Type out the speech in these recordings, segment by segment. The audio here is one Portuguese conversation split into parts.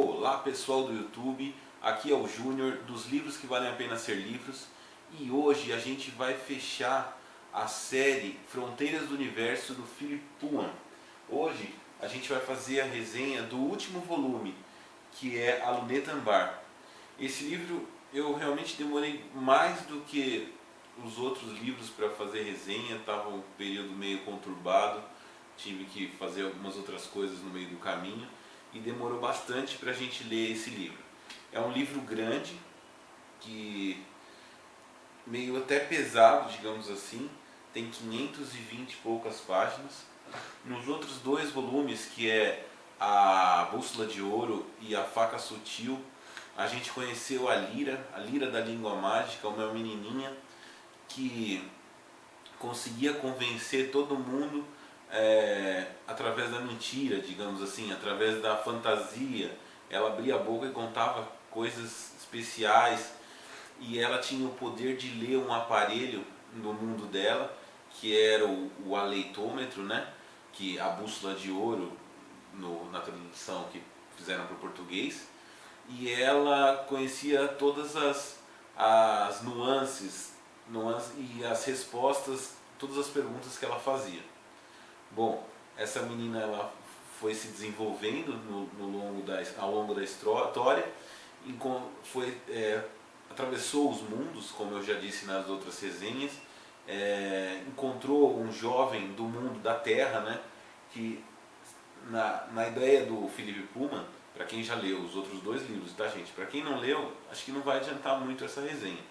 Olá pessoal do YouTube, aqui é o Júnior dos Livros que Valem a Pena Ser Livros e hoje a gente vai fechar a série Fronteiras do Universo do Philip Pullman. Hoje a gente vai fazer a resenha do último volume, que é A Luneta Ambar. Esse livro eu realmente demorei mais do que os outros livros para fazer resenha, estava um período meio conturbado, tive que fazer algumas outras coisas no meio do caminho e demorou bastante para a gente ler esse livro. É um livro grande, que meio até pesado, digamos assim, tem 520 e poucas páginas. Nos outros dois volumes, que é A Bússola de Ouro e A Faca Sutil, a gente conheceu a Lyra da Língua Mágica, uma menininha que conseguia convencer todo mundo através da mentira, digamos assim, através da fantasia. Ela abria a boca e contava coisas especiais, e ela tinha o poder de ler um aparelho no mundo dela, que era o aleitômetro, né? Que a bússola de ouro na tradução que fizeram para o português, e ela conhecia todas as nuances e as respostas, todas as perguntas que ela fazia. Bom, essa menina ela foi se desenvolvendo ao longo da história, atravessou os mundos, como eu já disse nas outras resenhas, encontrou um jovem do mundo da Terra, né, que na ideia do Philip Pullman, para quem já leu os outros dois livros, tá gente? Para quem não leu, acho que não vai adiantar muito essa resenha,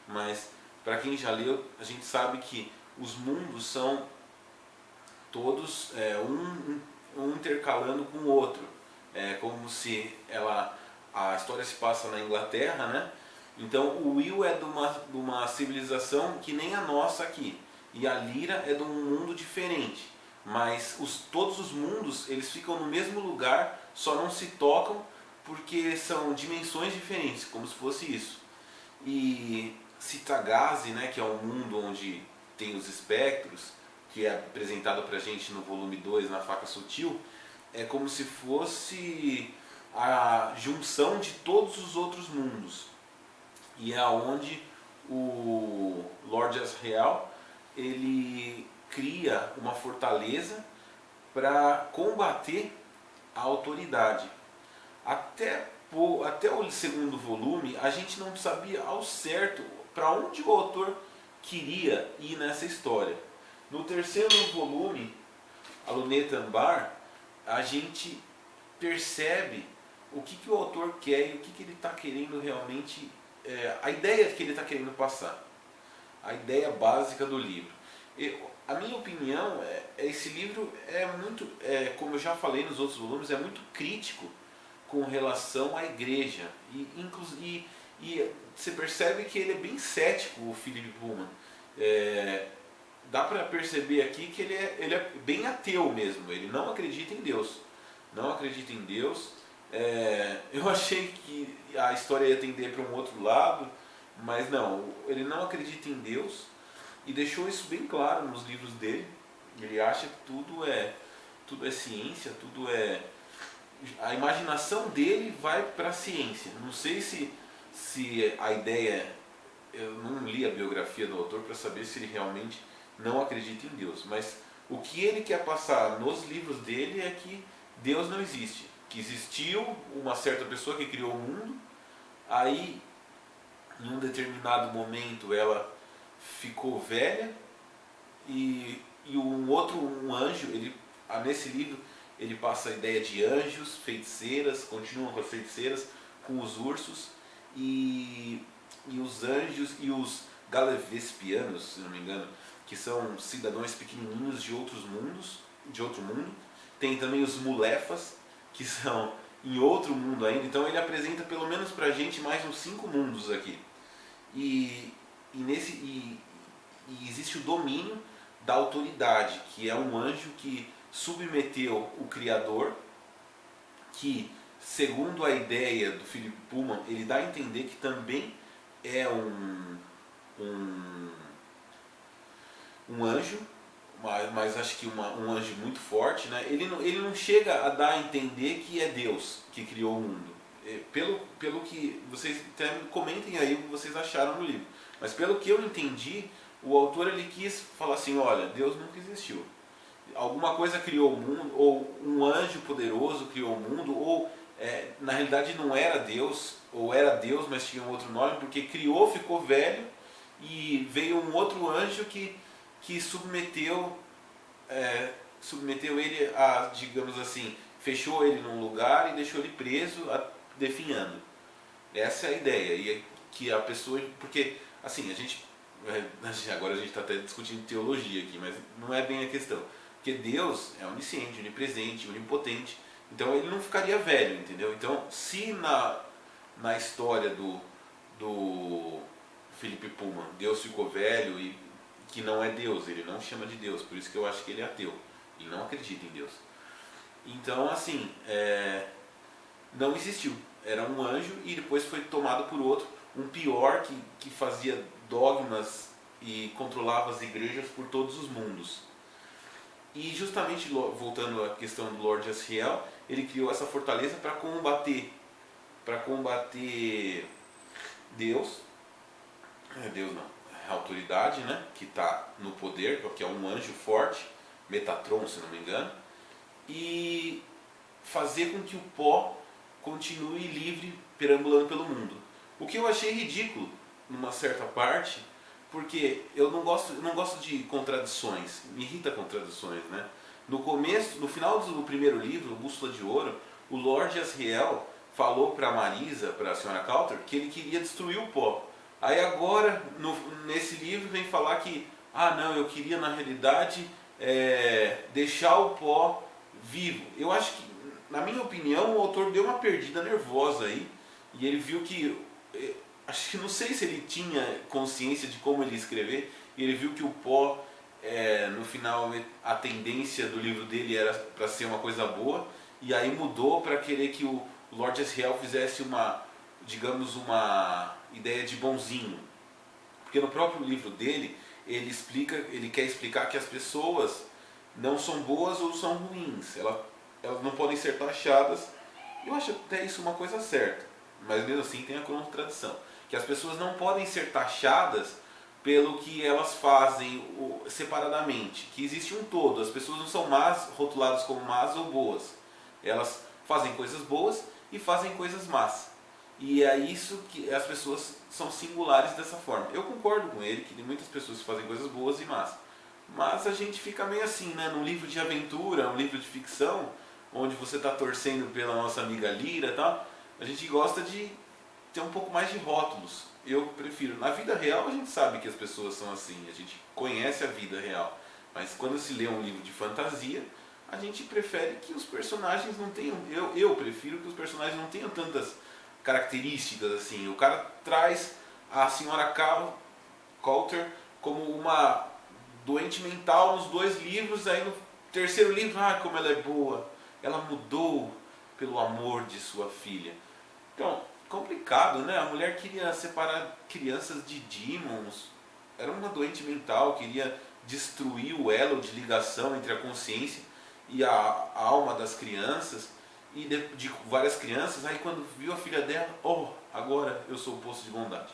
mas para quem já leu, a gente sabe que os mundos são todos um intercalando com o outro. É como se a história se passa na Inglaterra, né? Então o Will é de uma civilização que nem a nossa aqui, e a Lyra é de um mundo diferente, mas todos os mundos eles ficam no mesmo lugar, só não se tocam porque são dimensões diferentes, como se fosse isso. E Cittàgazze, né, que é um mundo onde tem os espectros, que é apresentado pra gente no volume 2, na Faca Sutil, é como se fosse a junção de todos os outros mundos. E é onde o Lord Asriel ele cria uma fortaleza para combater a autoridade. Até o segundo volume a gente não sabia ao certo para onde o autor queria ir nessa história. No terceiro volume, A Luneta Ambar, a gente percebe o que o autor quer e o que ele está querendo realmente, a ideia que ele está querendo passar, a ideia básica do livro. A minha opinião esse livro é muito, como eu já falei nos outros volumes, é muito crítico com relação à igreja, e você percebe que ele é bem cético, o Philip Pullman. Dá para perceber aqui que ele é bem ateu mesmo, ele não acredita em Deus. Não acredita em Deus. Eu achei que a história ia tender para um outro lado, mas não, ele não acredita em Deus e deixou isso bem claro nos livros dele. Ele acha que tudo é ciência, a imaginação dele vai para a ciência. Não sei se a ideia, eu não li a biografia do autor para saber se ele realmente não acredita em Deus, mas o que ele quer passar nos livros dele é que Deus não existe, que existiu uma certa pessoa que criou o mundo, aí em um determinado momento ela ficou velha e um anjo, nesse livro ele passa a ideia de anjos, feiticeiras, continuam com as feiticeiras, com os ursos e os anjos e os Galevespianos, se não me engano, que são cidadãos pequenininhos de outro mundo. Tem também os Mulefas, que são em outro mundo ainda. Então ele apresenta pelo menos pra gente mais uns 5 mundos aqui. E existe o domínio da autoridade, que é um anjo que submeteu o Criador, que segundo a ideia do Philip Pullman, ele dá a entender que também é um anjo, mas acho que um anjo muito forte, né? Ele não chega a dar a entender que é Deus que criou o mundo. Pelo que vocês até comentem aí o que vocês acharam no livro. Mas pelo que eu entendi, o autor ele quis falar assim, olha, Deus nunca existiu. Alguma coisa criou o mundo, ou um anjo poderoso criou o mundo, ou na realidade não era Deus, ou era Deus, mas tinha um outro nome, porque criou, ficou velho, e veio um outro anjo que submeteu ele a, digamos assim, fechou ele num lugar e deixou ele preso, definhando. Essa é a ideia, e que a pessoa, porque assim, agora a gente está até discutindo teologia aqui, mas não é bem a questão, porque Deus é onisciente, onipresente, onipotente, então ele não ficaria velho, entendeu? Então, se na história do Philip Pullman, Deus ficou velho e que não é Deus, ele não chama de Deus, por isso que eu acho que ele é ateu, ele não acredita em Deus. Então, assim, não existiu, era um anjo e depois foi tomado por outro, um pior que fazia dogmas e controlava as igrejas por todos os mundos. E justamente, voltando à questão do Lord Asriel, ele criou essa fortaleza para combater Deus, Deus não, a autoridade, né, que está no poder, que é um anjo forte, Metatron, se não me engano, e fazer com que o pó continue livre perambulando pelo mundo. O que eu achei ridículo, numa certa parte, porque eu não gosto de contradições, me irrita contradições, né? No final do primeiro livro, o Bússola de Ouro, o Lord Asriel falou para Marisa, para a Sra. Coulter, que ele queria destruir o pó. Aí agora, nesse livro, vem falar que, não, eu queria na realidade deixar o pó vivo. Eu acho que, na minha opinião, o autor deu uma perdida nervosa aí, e ele viu que, acho que não sei se ele tinha consciência de como ele ia escrever, e ele viu que o pó, no final, a tendência do livro dele era para ser uma coisa boa, e aí mudou para querer que o Lord Asriel fizesse digamos, uma ideia de bonzinho. Porque no próprio livro dele, ele quer explicar que as pessoas não são boas ou são ruins, elas não podem ser taxadas. Eu acho até isso uma coisa certa, mas mesmo assim tem a contradição, que as pessoas não podem ser taxadas pelo que elas fazem separadamente, que existe um todo, as pessoas não são rotuladas como más ou boas, elas fazem coisas boas e fazem coisas más, e é isso que as pessoas são singulares dessa forma. Eu concordo com ele que tem muitas pessoas que fazem coisas boas e más, mas a gente fica meio assim, né? Num livro de aventura, um livro de ficção, onde você está torcendo pela nossa amiga Lyra e tal, a gente gosta de ter um pouco mais de rótulos. Eu prefiro. Na vida real a gente sabe que as pessoas são assim, a gente conhece a vida real, mas quando se lê um livro de fantasia, a gente prefere que os personagens não tenham, eu prefiro que os personagens não tenham tantas características assim. O cara traz a Sra. Coulter como uma doente mental nos 2 livros, aí no terceiro livro, como ela é boa, ela mudou pelo amor de sua filha. Então, complicado, né? A mulher queria separar crianças de demons, era uma doente mental, queria destruir o elo de ligação entre a consciência e a alma das crianças, e de várias crianças. Aí quando viu a filha dela, agora eu sou o poço de bondade.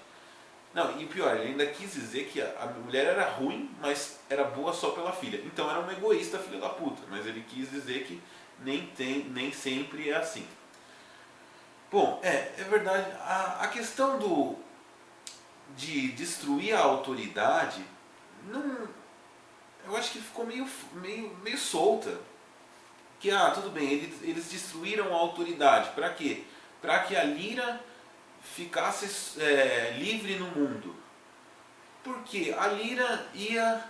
Não, e pior, ele ainda quis dizer que a mulher era ruim, mas era boa só pela filha. Então era um egoísta, filho da puta. Mas ele quis dizer que nem sempre é assim. Bom, é verdade. A questão de destruir a autoridade, não, eu acho que ficou meio solta. Que, tudo bem, eles destruíram a autoridade. Para quê? Para que a Lyra ficasse livre no mundo. Porque a Lyra ia...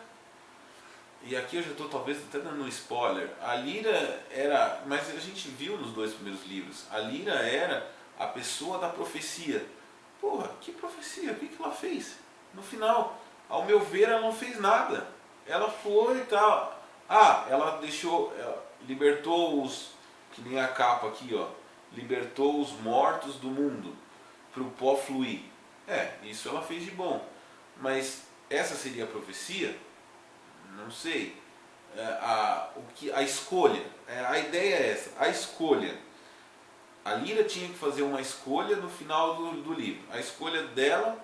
E aqui eu já estou talvez até dando um spoiler. A Lyra era... Mas a gente viu nos 2 primeiros livros. A Lyra era a pessoa da profecia. Porra, que profecia? O que ela fez? No final, ao meu ver, ela não fez nada. Ela foi e tal. Ela deixou... libertou que nem a capa aqui, libertou os mortos do mundo para o pó fluir. Isso ela fez de bom. Mas essa seria a profecia? Não sei. a escolha, a ideia é essa, a escolha. A Lyra tinha que fazer uma escolha no final do livro. A escolha dela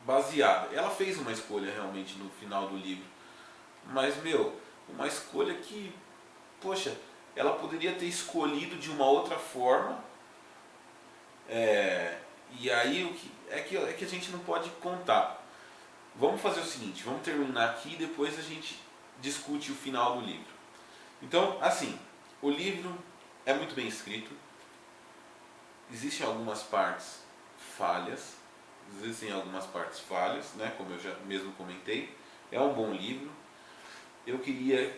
baseada. Ela fez uma escolha realmente no final do livro. Mas, uma escolha que, poxa, ela poderia ter escolhido de uma outra forma. E aí é que a gente não pode contar. Vamos fazer o seguinte, vamos terminar aqui e depois a gente discute o final do livro. Então, assim, o livro é muito bem escrito. Existem algumas partes falhas, né, como eu já mesmo comentei. É um bom livro. Eu queria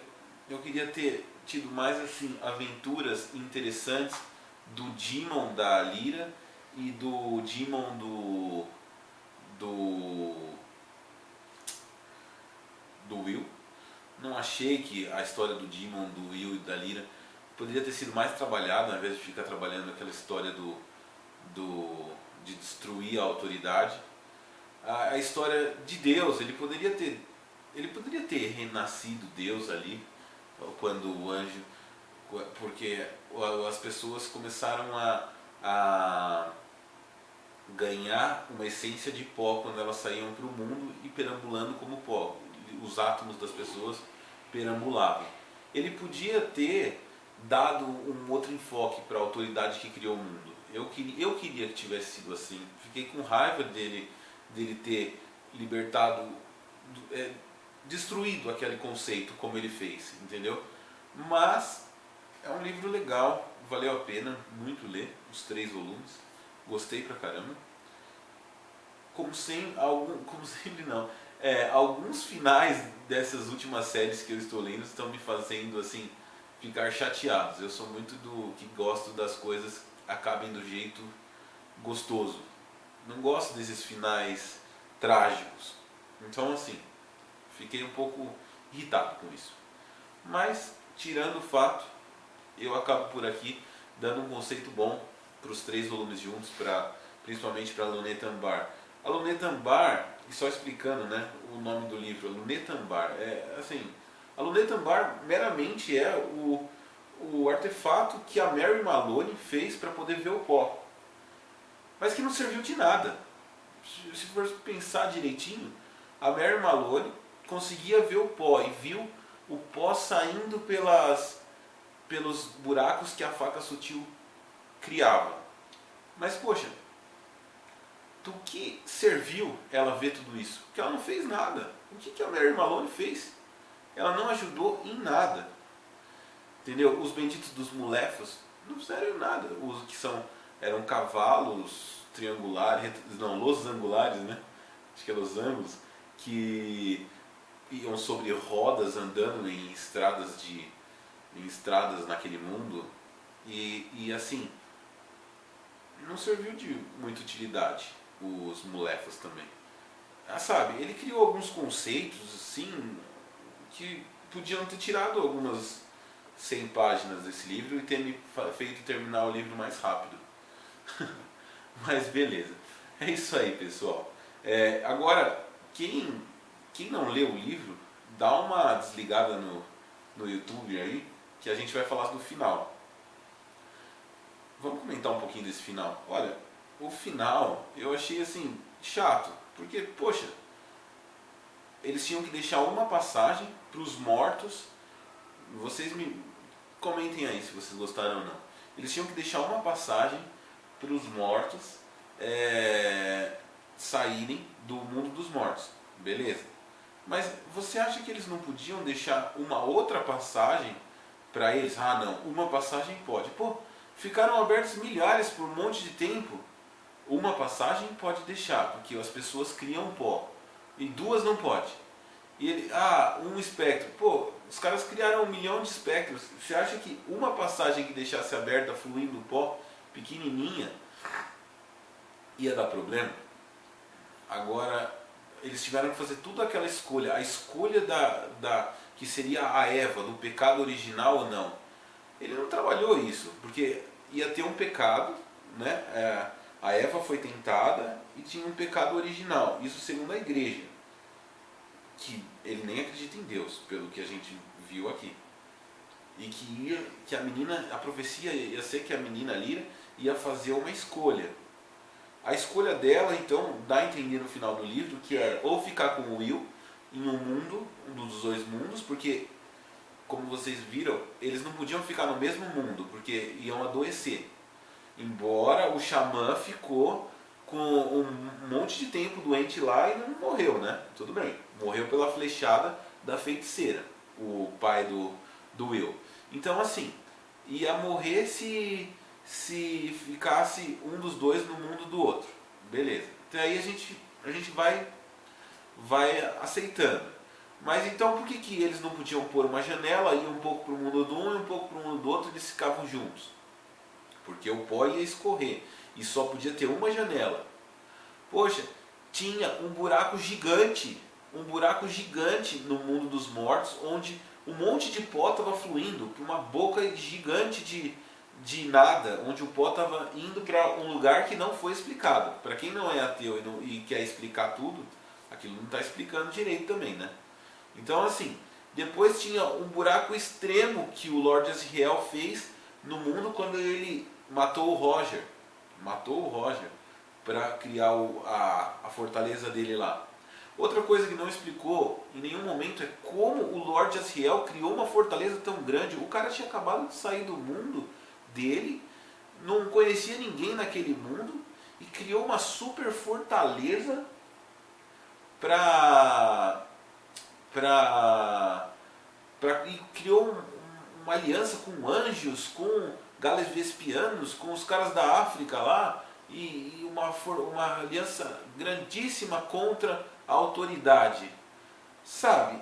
ter tido mais assim aventuras interessantes do Demon da Lyra e do Demon do Will. Não achei que a história do Demon, do Will e da Lyra poderia ter sido mais trabalhada, ao invés de ficar trabalhando aquela história de destruir a autoridade. A história de Deus, ele poderia ter renascido Deus ali, quando o anjo, porque as pessoas começaram a ganhar uma essência de pó quando elas saíam para o mundo e perambulando como pó. Os átomos das pessoas perambulavam. Ele podia ter dado um outro enfoque para a autoridade que criou o mundo. Eu queria que tivesse sido assim. Fiquei com raiva dele ter libertado, destruído aquele conceito como ele fez, entendeu? Mas é um livro legal, valeu a pena muito ler os 3 volumes, gostei pra caramba. Como sempre não, alguns finais dessas últimas séries que eu estou lendo estão me fazendo assim ficar chateados. Eu sou muito do que gosto das coisas acabem do jeito gostoso. Não gosto desses finais trágicos. Então assim, fiquei um pouco irritado com isso. Mas, tirando o fato, eu acabo por aqui dando um conceito bom para os 3 volumes juntos, principalmente para Luneta Ambar. A Luneta Ambar, e só explicando, né, o nome do livro, a Luneta Ambar, a Luneta Ambar meramente é o artefato que a Mary Malone fez para poder ver o pó. Mas que não serviu de nada. Se for pensar direitinho, a Mary Malone conseguia ver o pó e viu o pó saindo pelos buracos que a faca sutil criava. Mas poxa, do que serviu ela ver tudo isso? Porque ela não fez nada. O que a Mary Malone fez? Ela não ajudou em nada. Entendeu? Os benditos dos Mulefos não fizeram nada. Os que eram cavalos triangulares, não, losangulares, né? Acho que é losangos, que iam sobre rodas andando em estradas naquele mundo e assim não serviu de muita utilidade. Os Mulefos também, sabe, ele criou alguns conceitos assim que podiam ter tirado algumas 100 páginas desse livro e ter me feito terminar o livro mais rápido. Mas beleza, é isso aí, pessoal. Agora, quem não lê o livro, dá uma desligada no YouTube aí, que a gente vai falar do final. Vamos comentar um pouquinho desse final. Olha, o final eu achei assim chato, porque poxa, eles tinham que deixar uma passagem para os mortos. Vocês me comentem aí se vocês gostaram ou não. Eles tinham que deixar uma passagem para os mortos saírem do mundo dos mortos, beleza? Mas você acha que eles não podiam deixar uma outra passagem para eles? Ah não, uma passagem pode. Pô, ficaram abertos milhares por um monte de tempo. Uma passagem pode deixar, porque as pessoas criam pó. E 2 não pode. E um espectro. Pô, os caras criaram 1 milhão de espectros. Você acha que uma passagem que deixasse aberta, fluindo pó, pequenininha, ia dar problema? Agora, eles tiveram que fazer tudo aquela escolha. A escolha que seria a Eva, do pecado original ou não. Ele não trabalhou isso, porque ia ter um pecado, né? A Eva foi tentada e tinha um pecado original. Isso segundo a igreja, que ele nem acredita em Deus, pelo que a gente viu aqui. E que a menina, a profecia ia ser que a menina Lyra ia fazer uma escolha. A escolha dela, então, dá a entender no final do livro que é ou ficar com o Will em um mundo, um dos dois mundos, porque, como vocês viram, eles não podiam ficar no mesmo mundo, porque iam adoecer. Embora o xamã ficou com um monte de tempo doente lá e não morreu, né? Tudo bem, morreu pela flechada da feiticeira, o pai do Will. Então, assim, ia morrer se ficasse um dos dois no mundo do outro. Beleza. Então aí a gente vai aceitando. Mas então por que eles não podiam pôr uma janela, ir um pouco para o mundo do um e um pouco para o mundo do outro, e eles ficavam juntos? Porque o pó ia escorrer e só podia ter uma janela. Poxa, tinha um buraco gigante no mundo dos mortos, onde um monte de pó estava fluindo para uma boca gigante de nada, onde o pó estava indo para um lugar que não foi explicado. Para quem não é ateu e quer explicar tudo, aquilo não está explicando direito também, né? Então, assim, depois tinha um buraco extremo que o Lord Asriel fez no mundo quando ele matou o Roger para criar a fortaleza dele lá. Outra coisa que não explicou em nenhum momento é como o Lord Asriel criou uma fortaleza tão grande. O cara tinha acabado de sair do mundo dele, não conhecia ninguém naquele mundo e criou uma super fortaleza e criou uma aliança com anjos, com Gales Vespianos, com os caras da África lá, e uma aliança grandíssima contra a autoridade. Sabe,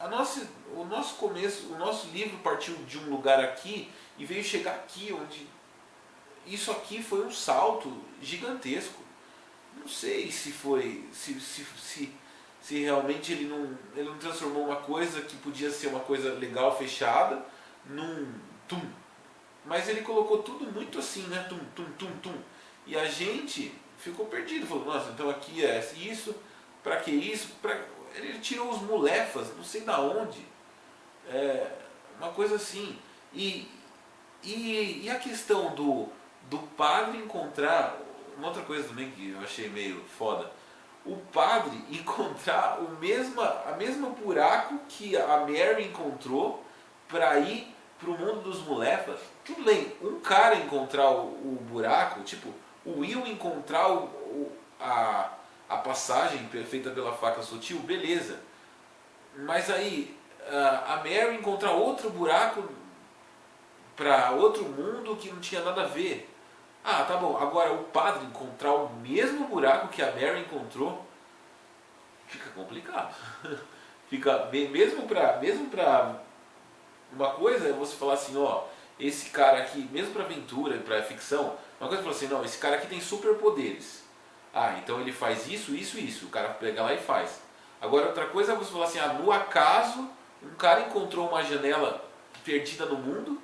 o nosso livro partiu de um lugar aqui e veio chegar aqui, onde isso aqui foi um salto gigantesco. Não sei se foi, se realmente ele não transformou uma coisa que podia ser uma coisa legal, fechada, num tum. Mas ele colocou tudo muito assim, né? Tum, tum, tum, tum. E a gente ficou perdido. Falou, nossa, então aqui é isso, pra que isso? Ele tirou os mulefas, não sei da onde. Uma coisa assim. E a questão do padre encontrar, uma outra coisa também que eu achei meio foda, o padre encontrar a mesma buraco que a Mary encontrou para ir para o mundo dos mulefas. Tudo bem, um cara encontrar o buraco, tipo, o Will encontrar a passagem feita pela faca sutil, beleza. Mas aí, a Mary encontrar outro buraco para outro mundo que não tinha nada a ver. Ah, tá bom. Agora o padre encontrar o mesmo buraco que a Mary encontrou, fica complicado. Fica mesmo para uma coisa é você falar assim, ó, esse cara aqui, mesmo para aventura, para ficção, uma coisa é falar assim, não, esse cara aqui tem superpoderes. Ah, então ele faz isso, isso, isso. O cara pega lá e faz. Agora outra coisa é você falar assim, no acaso, um cara encontrou uma janela perdida no mundo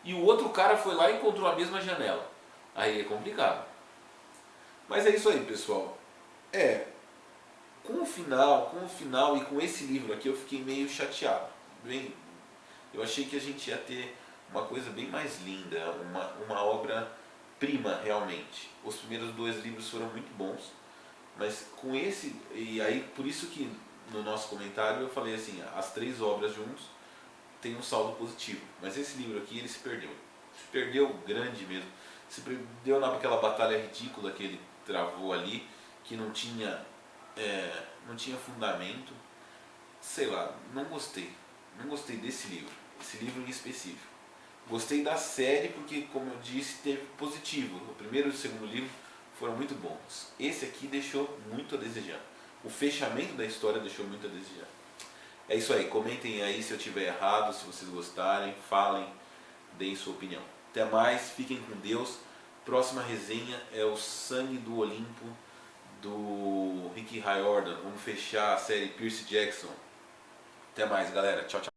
e o outro cara foi lá e encontrou a mesma janela. Aí é complicado. Mas é isso aí, pessoal. Com o final e com esse livro aqui eu fiquei meio chateado. Eu achei que a gente ia ter uma coisa bem mais linda, uma obra-prima realmente. Os primeiros 2 livros foram muito bons, mas com esse, e aí por isso que no nosso comentário eu falei assim, as 3 obras juntos tem um saldo positivo, mas esse livro aqui ele se perdeu grande mesmo, se perdeu naquela batalha ridícula que ele travou ali, que não tinha fundamento, sei lá, não gostei desse livro, esse livro em específico. Gostei da série porque, como eu disse, teve positivo. O primeiro e o segundo livro foram muito bons. Esse aqui deixou muito a desejar. O fechamento da história deixou muito a desejar. É isso aí, comentem aí se eu estiver errado, se vocês gostarem, falem, deem sua opinião. Até mais, fiquem com Deus. Próxima resenha é o Sangue do Olimpo, do Rick Riordan. Vamos fechar a série Percy Jackson. Até mais, galera. Tchau, tchau.